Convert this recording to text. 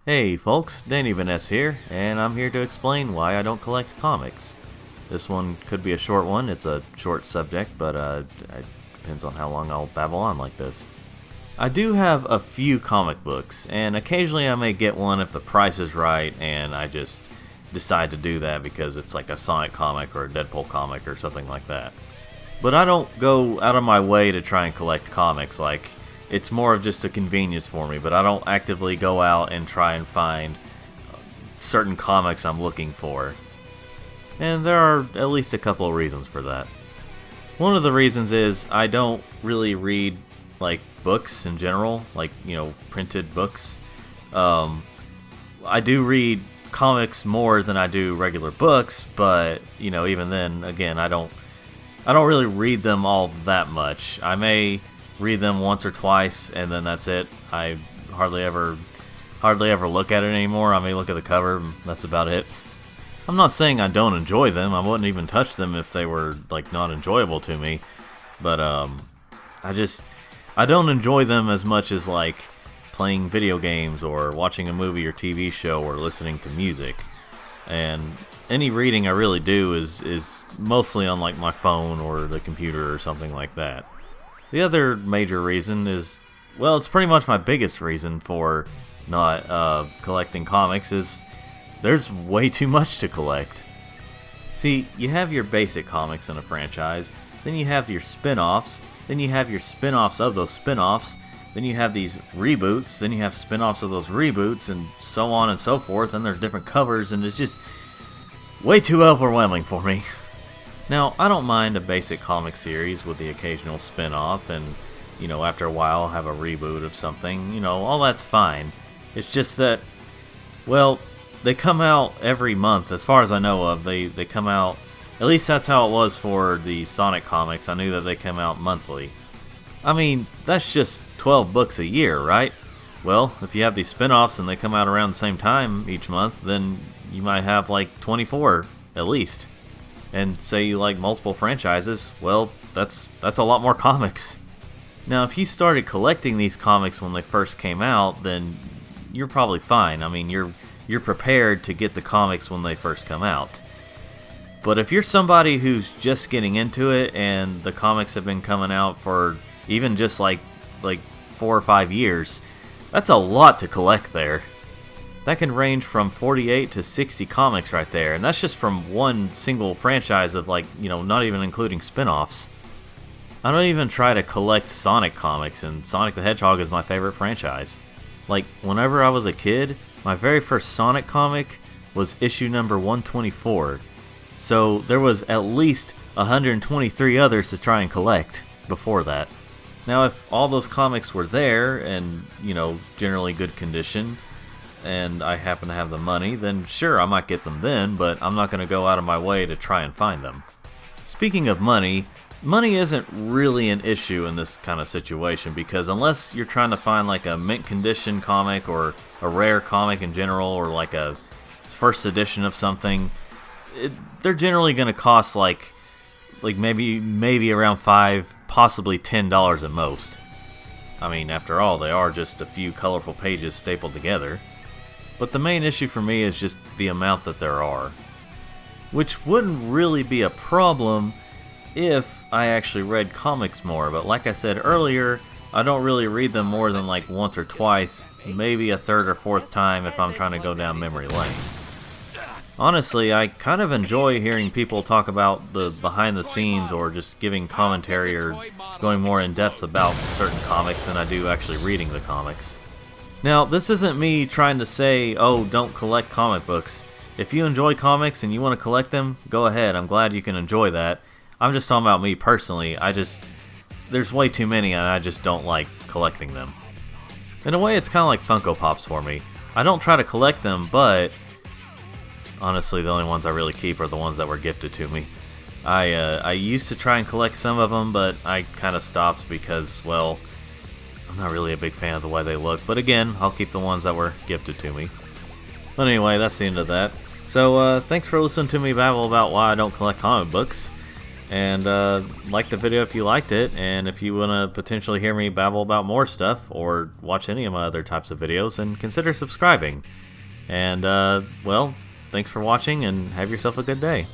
Hey folks, Danny Vaness here, and I'm here to explain why I don't collect comics. This one could be a short one, it's a short subject, but it depends on how long I'll babble on like this. I do have a few comic books, and occasionally I may get one if the price is right, and I just decide to do that because it's like a Sonic comic or a Deadpool comic or something like that. But I don't go out of my way to try and collect comics, like it's more of just a convenience for me, but I don't actively go out and try and find certain comics I'm looking for. And there are at least a couple of reasons for that. One of the reasons is I don't really read like books in general, like, printed books. I do read comics more than I do regular books, but even then, again, I don't really read them all that much. I may read them once or twice, and then that's it. I hardly ever look at it anymore. I may look at the cover, and that's about it. I'm not saying I don't enjoy them. I wouldn't even touch them if they were like not enjoyable to me. But I don't enjoy them as much as like playing video games or watching a movie or TV show or listening to music. And any reading I really do is mostly on like my phone or the computer or something like that. The other major reason is, well, it's pretty much my biggest reason for not collecting comics is there's way too much to collect. See, you have your basic comics in a franchise, then you have your spin-offs, then you have your spin-offs of those spin-offs, then you have these reboots, then you have spin-offs of those reboots, and so on and so forth, and there's different covers, and it's just way too overwhelming for me. Now, I don't mind a basic comic series with the occasional spin-off and, after a while have a reboot of something, all that's fine. It's just that, well, they come out every month, as far as I know of. They come out, at least that's how it was for the Sonic comics. I knew that they come out monthly. I mean, that's just 12 books a year, right? Well, if you have these spin-offs and they come out around the same time each month, then you might have like 24 at least. And say you like multiple franchises, well, that's a lot more comics. Now, if you started collecting these comics when they first came out, then you're probably fine. I mean, you're prepared to get the comics when they first come out. But if you're somebody who's just getting into it and the comics have been coming out for even just like 4 or 5 years, that's a lot to collect there. That can range from 48 to 60 comics right there, and that's just from one single franchise of not even including spin-offs. I don't even try to collect Sonic comics, and Sonic the Hedgehog is my favorite franchise. Like, whenever I was a kid, my very first Sonic comic was issue number 124, so there was at least 123 others to try and collect before that. Now, if all those comics were there, and, generally good condition, and I happen to have the money, then sure, I might get them then, but I'm not going to go out of my way to try and find them. Speaking of money isn't really an issue in this kind of situation, because unless you're trying to find like a mint condition comic or a rare comic in general, or like a first edition of something, they're generally going to cost like maybe around $5, possibly $10 at most. I mean, after all, they are just a few colorful pages stapled together. But the main issue for me is just the amount that there are, which wouldn't really be a problem if I actually read comics more, but like I said earlier, I don't really read them more than like once or twice, maybe a third or fourth time if I'm trying to go down memory lane. Honestly, I kind of enjoy hearing people talk about the behind the scenes or just giving commentary or going more in depth about certain comics than I do actually reading the comics. Now, this isn't me trying to say, oh, don't collect comic books. If you enjoy comics and you want to collect them, go ahead. I'm glad you can enjoy that. I'm just talking about me personally. There's way too many and I just don't like collecting them. In a way, it's kind of like Funko Pops for me. I don't try to collect them, but honestly, the only ones I really keep are the ones that were gifted to me. I used to try and collect some of them, but I kind of stopped because, well, I'm not really a big fan of the way they look, but again, I'll keep the ones that were gifted to me. But anyway, that's the end of that. So, thanks for listening to me babble about why I don't collect comic books. And like the video if you liked it, and if you want to potentially hear me babble about more stuff or watch any of my other types of videos, then consider subscribing. And well, thanks for watching and have yourself a good day.